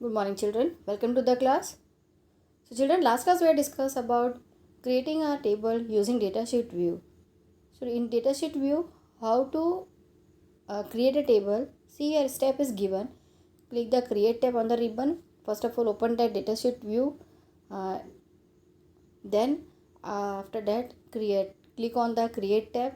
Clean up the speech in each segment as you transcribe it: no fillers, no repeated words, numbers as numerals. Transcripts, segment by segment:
Good morning, children. Welcome to the class. So, children, last class we had discussed about creating a table using datasheet view. So, in datasheet view, how to create a table. See, here step is given. Click the create tab on the ribbon. First of all, open that datasheet view. Uh, then, after that, create. Click on the create tab.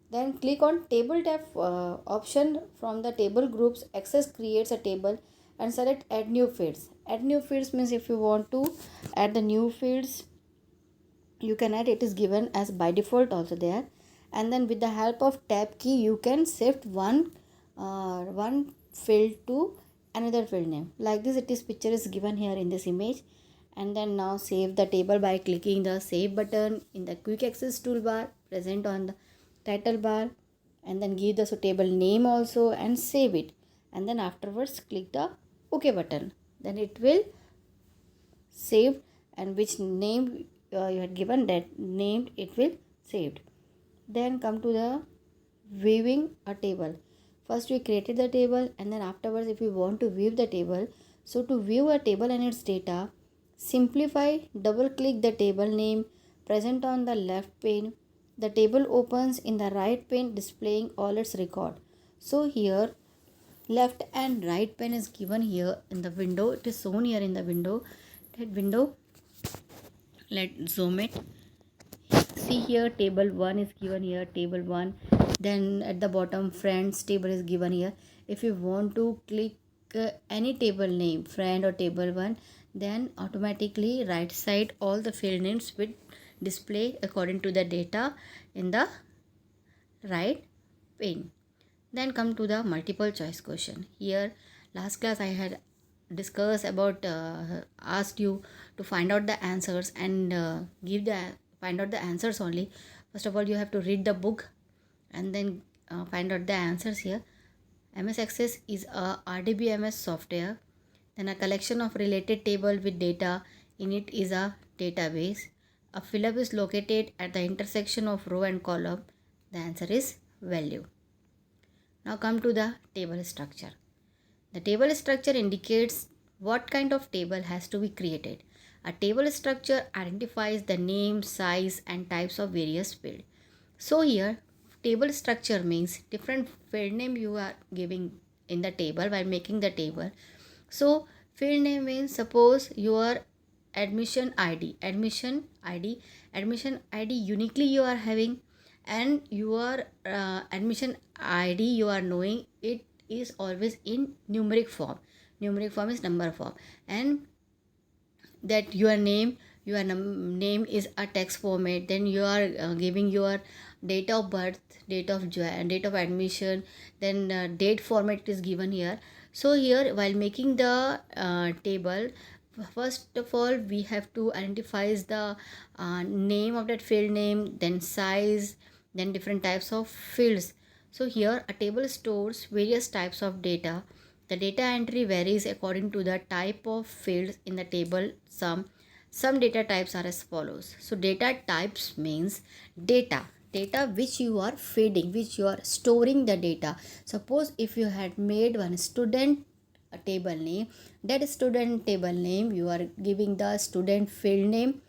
Then click on table tab option from the table groups. Access creates a table and select add new fields. Add new fields means if you want to add the new fields, you can add. It is given as by default also there. And then with the help of tab key, you can shift one field to another field name. Like this, it is picture is given here in this image. And then now save the table by clicking the save button in the quick access toolbar present on the title bar, and then give the table name also and save it, and then afterwards click the OK button. Then it will save, and which name you had given, that name it will saved. Then come to the viewing a table. First we created the table, and then afterwards if we want to view the table, so to view a table and its data, simplify, double click the table name present on the left pane. The table opens in the right pane displaying all its record. So here left and right pane is given here in the window. It is shown here in the window. That window, let's zoom it. See here, table 1 is given here, table 1. Then at the bottom, friends table is given here. If you want to click any table name, friend or table 1, then automatically right side all the field names will display according to the data in the right pane. Then come to the multiple choice question. Here last class I had discussed about asked you to find out the answers and find out the answers only. First of all, you have to read the book and then find out the answers here. MS Access is a RDBMS software. Then a collection of related table with data in it is a database. A fill-up is located at the intersection of row and column. The answer is value. Now come to the table structure. The table structure indicates what kind of table has to be created. A table structure identifies the name, size and types of various fields. So here table structure means different field name you are giving in the table while making the table. So field name means, suppose your admission ID uniquely you are having, and your admission ID you are knowing it is always in numeric form. Numeric form is number form, and that your name is a text format. Then you are giving your date of birth, date of admission, then date format is given here. So here while making the table, first of all we have to identify the name of that field name, then size, then different types of fields. So here a table stores various types of data. The data entry varies according to the type of fields in the table. Some data types are as follows. So data types means data which you are feeding, which you are storing the data. Suppose if you had made one student a table name, that student table name you are giving the student field name.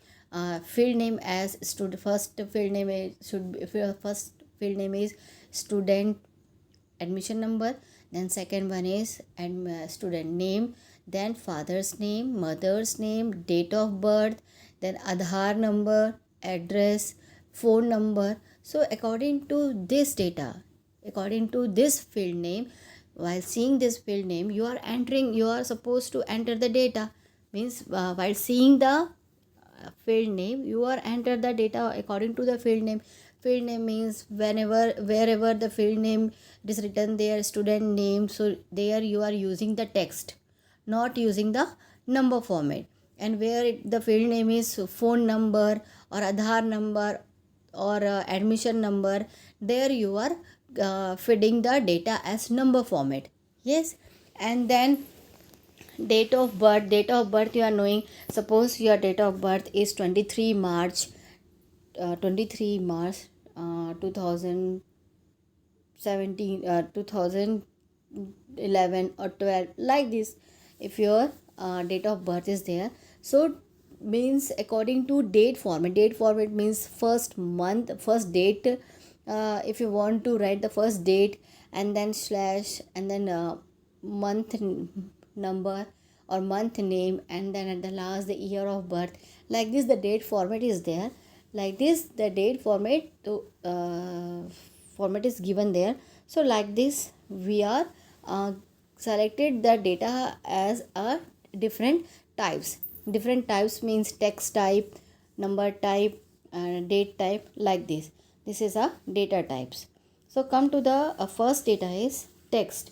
Field name as first field name first field name is student admission number, then second one is student name, then father's name, mother's name, date of birth, then Aadhaar number, address, phone number. So according to this data, according to this field name, while seeing this field name, you are supposed to enter the data. Means while seeing the field name, you are enter the data according to the field name. Field name means wherever the field name is written there student name, so there you are using the text, not using the number format. And where the field name is phone number or Aadhaar number or admission number, there you are feeding the data as number format. Yes. And then date of birth you are knowing. Suppose your date of birth is 23 March 2017 2011 or 12, like this. If your date of birth is there. So means according to date format means first month, first date. If you want to write the first date and then slash and then month number or month name, and then at the last the year of birth, like this the date format is there. Like this the date format to format is given there. So like this we are selected the data as a different types. Different types means text type, number type, date type, like this is a data types. So come to the first data is text.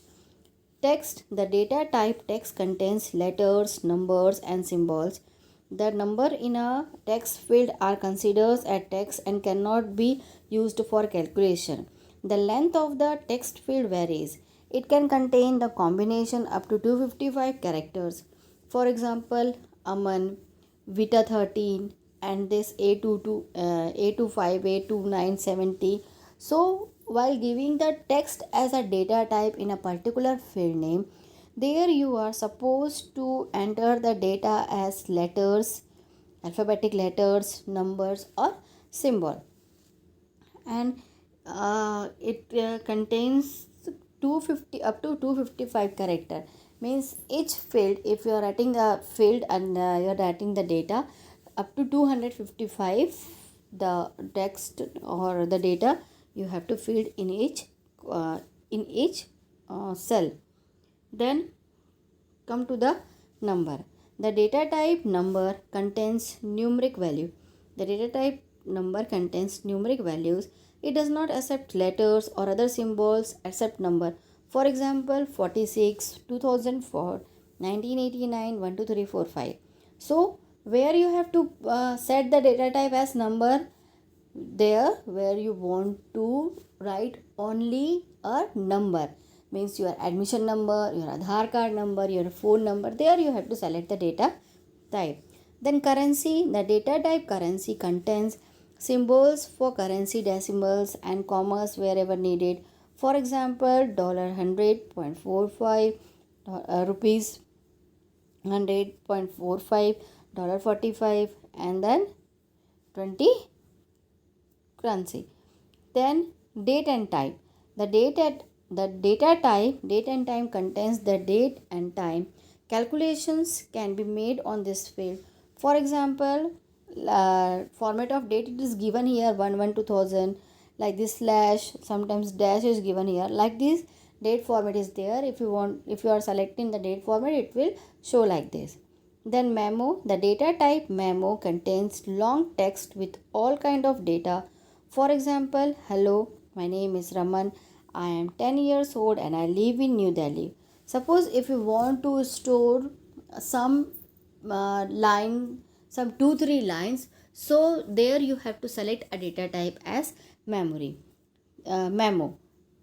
Text, the data type text contains letters, numbers and symbols. The number in a text field are considered as text and cannot be used for calculation. The length of the text field varies. It can contain the combination up to 255 characters. For example, Aman, Vita 13, and this A22, A25, A29, 70. So, while giving the text as a data type in a particular field name, there you are supposed to enter the data as letters, alphabetic letters, numbers, or symbol. And it contains 250 up to 255 character. Means each field, if you are writing a field and you are writing the data up to 255, the text or the data you have to fill uh, in each cell. Then come to the number. The data type number contains numeric value. The data type number contains numeric values. It does not accept letters or other symbols except number. For example, 46, 2004, 1989, 1, 2, 3, 4, 5. So, where you have to set the data type as number, there where you want to write only a number, means your admission number, your Aadhaar card number, your phone number, there you have to select the data type. Then currency, the data type currency contains symbols for currency, decimals and commas wherever needed. For example, $100.45, rupees 100.45, $45, and then 20 currency. Then date and time. The data type date and time contains the date and time. Calculations can be made on this field. For example, format of date it is given here 1/1/2000, like this slash, sometimes dash is given here. Like this date format is there. If you are selecting the date format, it will show like this. Then memo, the data type memo contains long text with all kind of data. For example, hello, my name is Raman. I am 10 years old and I live in New Delhi. Suppose if you want to store some line, some 2-3 lines, so there you have to select a data type as memo,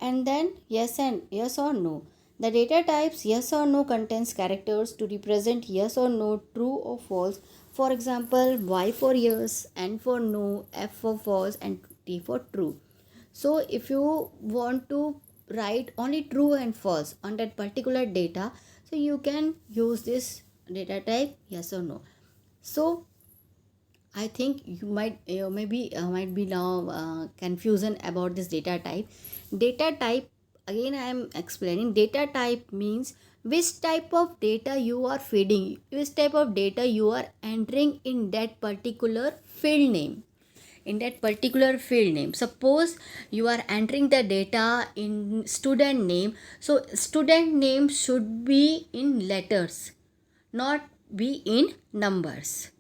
and then yes or no. The data types yes or no contains characters to represent yes or no, true or false. For example, Y for yes, N for no, F for false, and T for true. So if you want to write only true and false on that particular data, so you can use this data type yes or no. So I think you might might be now confusion about this data type. Data type, again I am explaining. Data type means which type of data you are feeding, which type of data you are entering in that particular field name. In that particular field name, suppose you are entering the data in student name, so student name should be in letters, not be in numbers.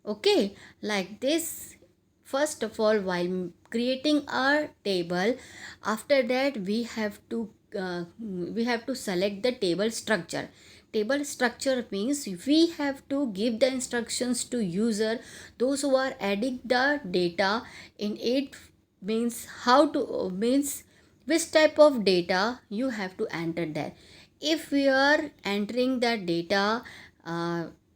Okay, like this. First of all, while creating our table, after that we have to select the table structure. Table structure means we have to give the instructions to user, those who are adding the data in it, means how to means which type of data you have to enter there. If we are entering the data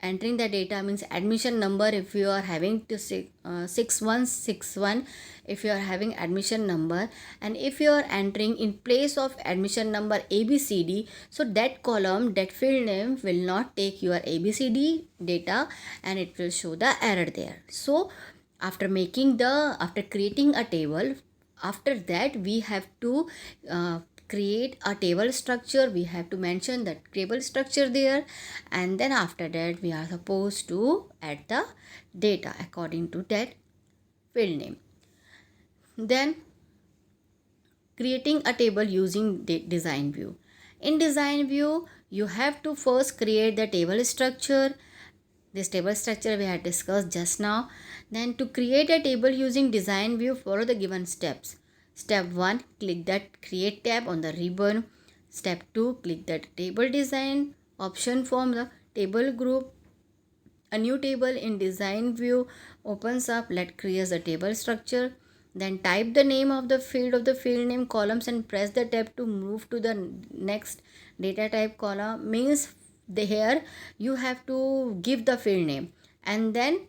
entering the data means admission number. If you are having to 6161, if you are having admission number, and if you are entering in place of admission number ABCD, so that column, that field name will not take your ABCD data and it will show the error there. So after creating a table, after that we have to create a table structure. We have to mention the table structure there, and then after that we are supposed to add the data according to that field name. Then creating a table using design view. In design view, you have to first create the table structure. This table structure we had discussed just now. Then to create a table using design view, follow the given steps. Step 1, click that create tab on the ribbon. Step 2, click that table design option from the table group. A new table in design view opens up. Let's create a table structure. Then type the name of the field name columns and press the tab to move to the next data type column. Means here you have to give the field name, and then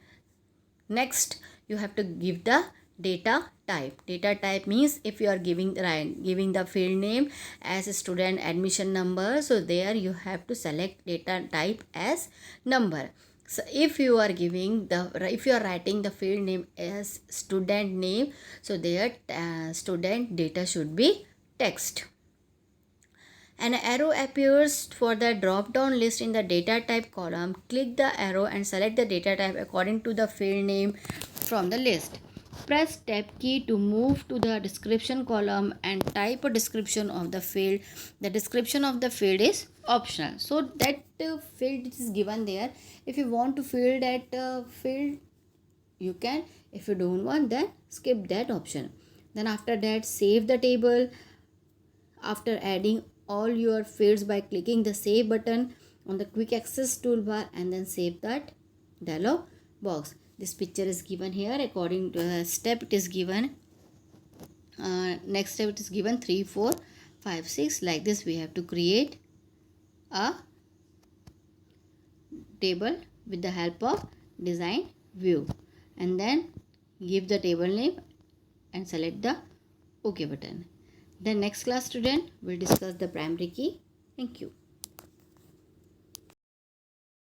next you have to give the data type. Data type means if you are giving the field name as student admission number, so there you have to select data type as number. So if you are writing the field name as student name, so there student data should be text. An arrow appears for the drop down list in the data type column. Click the arrow and select the data type according to the field name from the list. Press tab key to move to the description column and type a description of the field. The description of the field is optional, so that field is given there. If you want to fill that field, you can. If you don't want, then skip that option. Then after that, save the table after adding all your fields by clicking the save button on the quick access toolbar, and then save that dialog box. This picture is given here according to the step it is given. Next step it is given 3 4 5 6. Like this we have to create a table with the help of design view, and then give the table name and select the OK button. The next class student will discuss the primary key. Thank you.